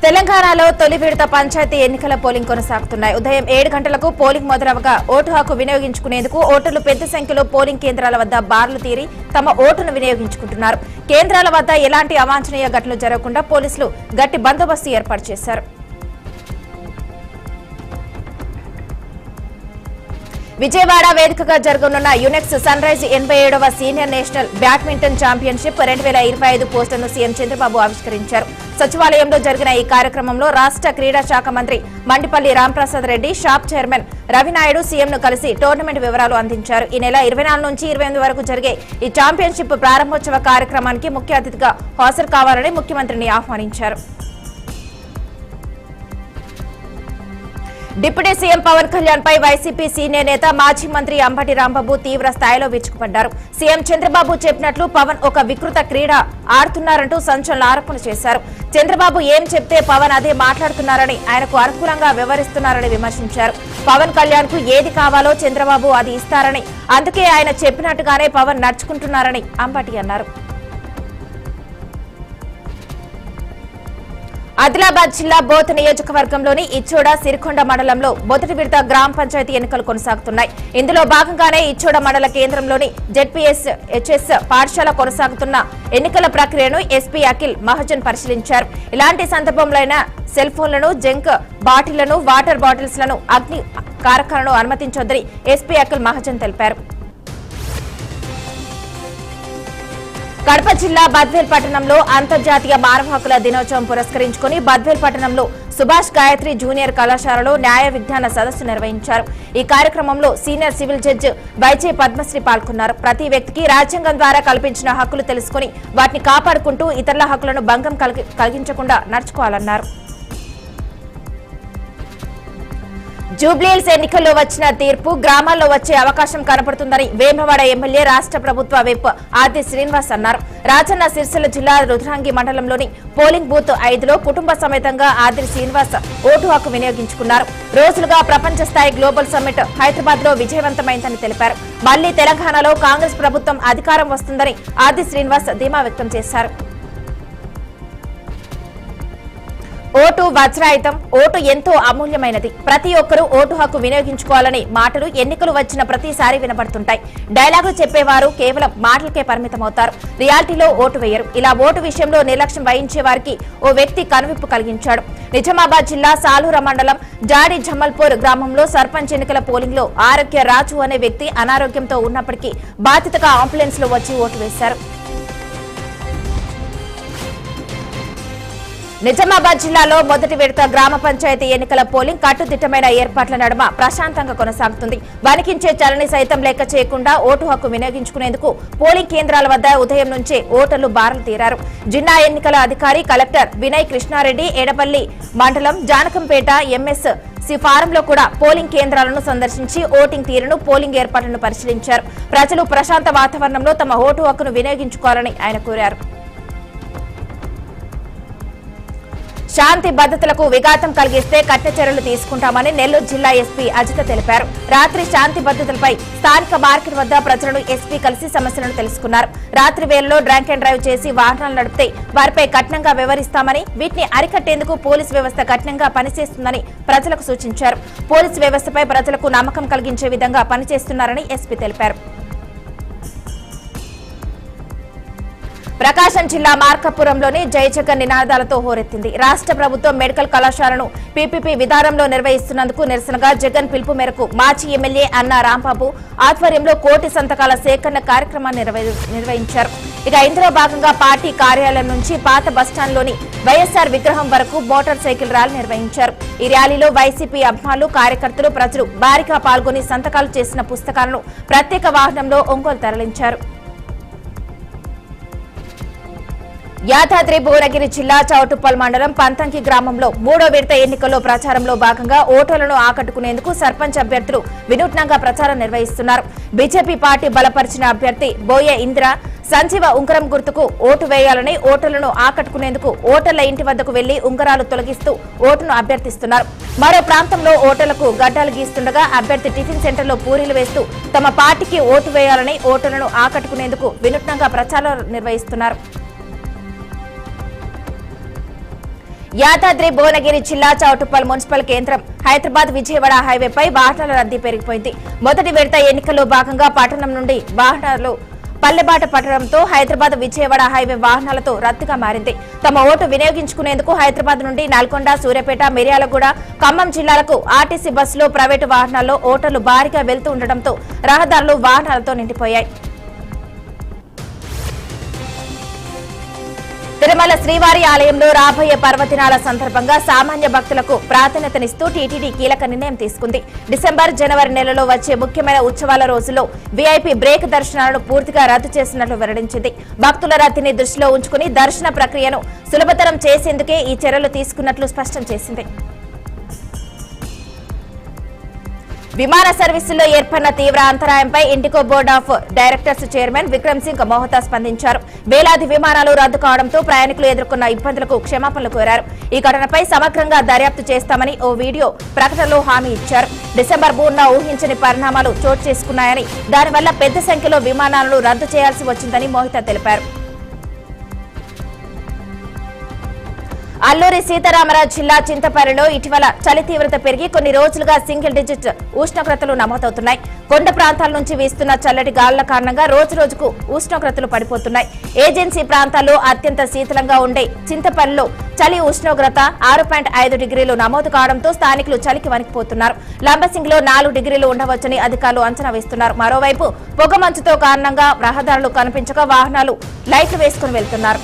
తెలంగాణలో తొలి విడత పంచాయతీ ఎన్నికల పోలింగ్ కొనసాగుతున్నాయి. ఉదయం 7 గంటలకు పోలింగ్ మొదలవగా ఓటు హక్కు వినియోగించుకునేందుకు ఓటర్లు పెద్ద సంఖ్యలో పోలింగ్ కేంద్రాల వద్ద బార్లు తీరి తమ ఓటును వినియోగించుకుంటున్నారు. కేంద్రాల వద్ద ఎలాంటి అవాంఛనీయ ఘటనలు జరగకుండా పోలీసులు గట్టి బందోబస్తు ఏర్పాటు చేశారు. విజయవాడ వేదికగా జరగనున్న యునెక్స్ సన్ రైజ్ 87వ సీనియర్ నేషనల్ బ్యాడ్మింటన్ ఛాంపియన్షిప్ 2025 పోస్టర్ను సీఎం చంద్రబాబు ఆవిష్కరించారు. సచివాలయంలో జరిగిన ఈ కార్యక్రమంలో రాష్ట్ర క్రీడా శాఖ మంత్రి మండిపల్లి రాంప్రసాద్ రెడ్డి, షాప్ చైర్మన్ రవినాయుడు సీఎంను కలిసి టోర్నమెంట్ వివరాలు అందించారు. ఈ నెల 24 నుంచి 28 వరకు జరిగే ఈ ఛాంపియన్షిప్ ప్రారంభోత్సవ కార్యక్రమానికి ముఖ్య అతిథిగా హాజరు కావాలని ముఖ్యమంత్రిని ఆహ్వానించారు. డిప్యూటీ సీఎం పవన్ కళ్యాణ్ పై వైసీపీ సీనియర్ నేత మాజీ మంత్రి అంబటి రాంబాబు తీవ్ర స్థాయిలో విరుచుకుపడ్డారు. సీఎం చంద్రబాబు చెప్పినట్లు పవన్ ఒక వికృత క్రీడ ఆడుతున్నారంటూ సంచలన ఆరోపణలు చేశారు. చంద్రబాబు ఏం చెప్తే పవన్ అదే మాట్లాడుతున్నారని, ఆయనకు అనుకూలంగా వ్యవహరిస్తున్నారని విమర్శించారు. పవన్ కళ్యాణ్ కు ఏది కావాలో చంద్రబాబు అది ఇస్తారని, అందుకే ఆయన చెప్పినట్టుగానే పవన్ నడుచుకుంటున్నారని అంబటి అన్నారు. ఆదిలాబాద్ జిల్లా బోత్ నియోజకవర్గంలోని ఇచ్చోడ సిరికొండ మండలంలో మొదటి విడత గ్రామ పంచాయతీ ఎన్నికలు కొనసాగుతున్నాయి. ఇందులో భాగంగానే ఇచ్చోడ మండల కేంద్రంలోని జెడ్పీఎస్ హెచ్ఎస్ పాఠశాల కొనసాగుతున్న ఎన్నికల ప్రక్రియను ఎస్పీ అఖిల్ మహాజన్ పరిశీలించారు. ఇలాంటి సందర్భంలో సెల్ ఫోన్లను, జంక్ బాటిళ్లను, వాటర్ బాటిల్స్ లను, అగ్ని కారకాలను అనుమతించొద్దని ఎస్పీ అఖిల్ మహాజన్ తెలిపారు. కడప జిల్లా బద్వేల్ పట్టణంలో అంతర్జాతీయ మానవ హక్కుల దినోత్సవం పురస్కరించుకుని బద్వేల్ పట్టణంలో సుభాష్ గాయత్రి జూనియర్ కళాశాలలో న్యాయ విజ్ఞాన సదస్సు నిర్వహించారు. ఈ కార్యక్రమంలో senior civil judge YJ Padmashri పాల్గొన్నారు. ప్రతి వ్యక్తికి రాజ్యాంగం ద్వారా కల్పించిన హక్కులు తెలుసుకుని వాటిని కాపాడుకుంటూ ఇతరుల హక్కులను భంగం కలిగించకుండా నడుచుకోవాలన్నారు. జూబ్లీహిల్స్ ఎన్నికల్లో వచ్చిన తీర్పు గ్రామాల్లో వచ్చే అవకాశం కనపడుతుందని వేములవాడ ఎమ్మెల్యే రాష్ట్ర ప్రభుత్వ విప్ ఆది శ్రీనివాస్ అన్నారు. రాజన్న సిరిసిల్ల జిల్లా రుద్రాంగి మండలంలోని పోలింగ్ బూత్ 5లో కుటుంబ సమేతంగా ఆది శ్రీనివాస్ ఓటు హక్కు వినియోగించుకున్నారు. రోజులుగా ప్రపంచ స్థాయి గ్లోబల్ సమ్మిట్ హైదరాబాద్ లో విజయవంతమైందని తెలిపారు. మళ్లీ తెలంగాణలో కాంగ్రెస్ ప్రభుత్వం అధికారం వస్తుందని ఆది శ్రీనివాస్ ధీమా వ్యక్తం చేశారు. ఓటు వజ్రాయుధం, ఓటు ఎంతో అమూల్యమైనది. ప్రతి ఒక్కరూ ఓటు హక్కు వినియోగించుకోవాలని మాటలు ఎన్నికలు వచ్చిన ప్రతిసారి వినబడుతుంటాయి. డైలాగులు చెప్పేవారు కేవలం మాటలకే పరిమితమవుతారు, రియాలిటీలో ఓటు వేయరు. ఇలా ఓటు విషయంలో నిర్లక్ష్యం వహించే వారికి ఓ వ్యక్తి కనువిప్పు కలిగించాడు. నిజామాబాద్ జిల్లా సాలూర మండలం జాడి జమ్మల్పూర్ గ్రామంలో సర్పంచ్ ఎన్నికల పోలింగ్ లో ఆరోగ్య రాజు అనే వ్యక్తి అనారోగ్యంతో ఉన్నప్పటికీ బాధితగా అంబులెన్స్ లో వచ్చి ఓటు వేశారు. నిజామాబాద్ జిల్లాలో మొదటి విడత గ్రామ పంచాయతీ ఎన్నికల పోలింగ్ కట్టుదిట్టమైన ఏర్పాట్ల నడుమ ప్రశాంతంగా కొనసాగుతుంది. వణికించే చలని సైతం లెక్క చేయకుండా ఓటు హక్కు వినియోగించుకునేందుకు పోలింగ్ కేంద్రాల వద్ద ఉదయం నుంచే ఓటర్లు బారులు తీరారు. జిల్లా ఎన్నికల అధికారి కలెక్టర్ వినయ్ కృష్ణారెడ్డి ఎడపల్లి మండలం జానకంపేట ఎంఎస్ ఫారంలో కూడా పోలింగ్ కేంద్రాలను సందర్శించి ఓటింగ్ తీరును, పోలింగ్ ఏర్పాట్లను పరిశీలించారు. ప్రజలు ప్రశాంత వాతావరణంలో తమ ఓటు హక్కును వినియోగించుకోవాలని ఆయన కోరారు. శాంతి భద్రతలకు విఘాతం కలిగిస్తే కఠిన చర్యలు తీసుకుంటామని నెల్లూరు జిల్లా ఎస్పీ అజిత తెలిపారు. రాత్రి శాంతి భద్రతలపై స్థానిక మార్కెట్ వద్ద ప్రజలను ఎస్పీ కలిసి సమస్యలను తెలుసుకున్నారు. రాత్రి వేళలో డ్రంక్ అండ్ డ్రైవ్ చేసి వాహనాలు నడిపితే వారిపై కఠినంగా వ్యవహరిస్తామని, వీటిని అరికట్టేందుకు పోలీసు వ్యవస్థ కఠినంగా పనిచేస్తుందని ప్రజలకు సూచించారు. పోలీసు వ్యవస్థపై ప్రజలకు నమ్మకం కలిగించే విధంగా పనిచేస్తున్నారని ఎస్పీ తెలిపారు. ప్రకాశం జిల్లా మార్కాపురంలోని జయజగన్ నినాదాలతో హోరెత్తింది. రాష్ట్ర ప్రభుత్వం మెడికల్ కళాశాలను పీపీపీ విధానంలో నిర్వహిస్తున్నందుకు నిరసనగా జగన్ పిలుపు మేరకు మాజీ ఎమ్మెల్యే అన్నా రాంబాబు ఆధ్వర్యంలో కోటి సంతకాల సేకరణ కార్యక్రమాన్ని నిర్వహించారు. ఇక ఇందులో భాగంగా పార్టీ కార్యాలయం నుంచి పాత బస్టాండ్లోని వైఎస్ఆర్ విగ్రహం వరకు మోటార్ సైకిల్ ర్యాలీ నిర్వహించారు. ఈ ర్యాలీలో వైసీపీ అభిమానులు, కార్యకర్తలు, ప్రజలు భారీగా పాల్గొని సంతకాలు చేసిన పుస్తకాలను ప్రత్యేక వాహనంలో ఒంగోలు తరలించారు. యాదాద్రి భువనగిరి జిల్లా చౌటుప్పల్ మండలం పంతంకి గ్రామంలో 3వ విడత ఎన్నికల్లో ప్రచారంలో భాగంగా ఓటర్లను ఆకట్టుకునేందుకు సర్పంచ్ అభ్యర్థులు వినూత్నంగా ప్రచారం నిర్వహిస్తున్నారు. బీజేపీ పార్టీ బలపరిచిన అభ్యర్థి బోయ ఇంద్ర సంజీవ ఉంగరం గుర్తుకు ఓటు వేయాలని ఓటర్లను ఆకట్టుకునేందుకు ఓటర్ల ఇంటి వద్దకు వెళ్లి ఉంగరాలు తొలగిస్తూ ఓటును అభ్యర్థిస్తున్నారు. మరో ప్రాంతంలో ఓటర్లకు గడ్డాలు గీస్తుండగా అభ్యర్థి టిఫిన్ సెంటర్లో పూరీలు వేస్తూ తమ పార్టీకి ఓటు వేయాలని ఓటర్లను ఆకట్టుకునేందుకు వినూత్నంగా ప్రచారం నిర్వహిస్తున్నారు. యాదాద్రి భువనగిరి జిల్లా చౌటుప్పల్ మున్సిపల్ కేంద్రం హైదరాబాద్ విజయవాడ హైవేపై వాహనాల రద్దీ పెరిగిపోయింది. మొదటి విడత ఎన్నికల్లో భాగంగా పట్టణం నుండి వాహనాలు పల్లెబాట పట్టడంతో హైదరాబాద్ విజయవాడ హైవే వాహనాలతో రద్దీగా మారింది. తమ ఓటు వినియోగించుకునేందుకు హైదరాబాద్ నుండి నల్గొండ, సూర్యాపేట, మిర్యాలగూడ, ఖమ్మం జిల్లాలకు ఆర్టీసీ బస్సులో ప్రైవేటు వాహనాల్లో ఓటర్లు భారీగా వెళ్తూ ఉండటంతో రహదారులు వాహనాలతో నిండిపోయాయి. తిరుమల శ్రీవారి ఆలయంలో రాబోయే పర్వదినాల సందర్భంగా సామాన్య భక్తులకు ప్రాధాన్యతనిస్తూ టీటీడీ కీలక నిర్ణయం తీసుకుంది. డిసెంబర్, జనవరి నెలలో వచ్చే ముఖ్యమైన ఉత్సవాల రోజుల్లో వీఐపీ బ్రేక్ దర్శనాలను పూర్తిగా రద్దు చేసినట్లు వెల్లడించింది. భక్తుల రద్దీని దృష్టిలో ఉంచుకుని దర్శన ప్రక్రియను సులభతరం చేసేందుకే ఈ చర్యలు తీసుకున్నట్లు స్పష్టం చేసింది. విమాన సర్వీసుల్లో ఏర్పడిన తీవ్ర అంతరాయంపై IndiGo board of directors chairman Vikram Singh Mehta స్పందించారు. వేలాది విమానాలు రద్దు కావడంతో ప్రయాణికులు ఎదుర్కొన్న ఇబ్బందులకు క్షమాపణలు కోరారు. ఈ ఘటనపై సమగ్రంగా దర్యాప్తు చేస్తామని ఓ వీడియో ప్రకటనలో హామీ ఇచ్చారు. డిసెంబర్ 3న ఊహించని పరిణామాలు చోటు చేసుకున్నాయని, దానివల్ల పెద్ద సంఖ్యలో విమానాలను రద్దు చేయాల్సి వచ్చిందని మోహతా తెలిపారు. అల్లూరి సీతారామరాజు జిల్లా చింతపల్లిలో ఇటీవల చలి తీవ్రత పెరిగి కొన్ని రోజులుగా సింగిల్ డిజిట్ ఉష్ణోగ్రతలు నమోదవుతున్నాయి. కొండ ప్రాంతాల నుంచి వీస్తున్న చల్లటి గాలుల కారణంగా రోజురోజుకు ఉష్ణోగ్రతలు పడిపోతున్నాయి. ఏజెన్సీ ప్రాంతాల్లో అత్యంత శీతలంగా ఉండే చింతపల్లిలో చలి ఉష్ణోగ్రత 6.5 డిగ్రీలు నమోదు కావడంతో స్థానికులు చలికి వణికిపోతున్నారు. లంబసింగిలో 4 డిగ్రీలు ఉండవచ్చని అధికారులు అంచనా వేస్తున్నారు. మరోవైపు పొగమంచుతో కారణంగా రహదారులు కనిపించక వాహనాలు లైట్లు వేసుకుని వెళ్తున్నారు.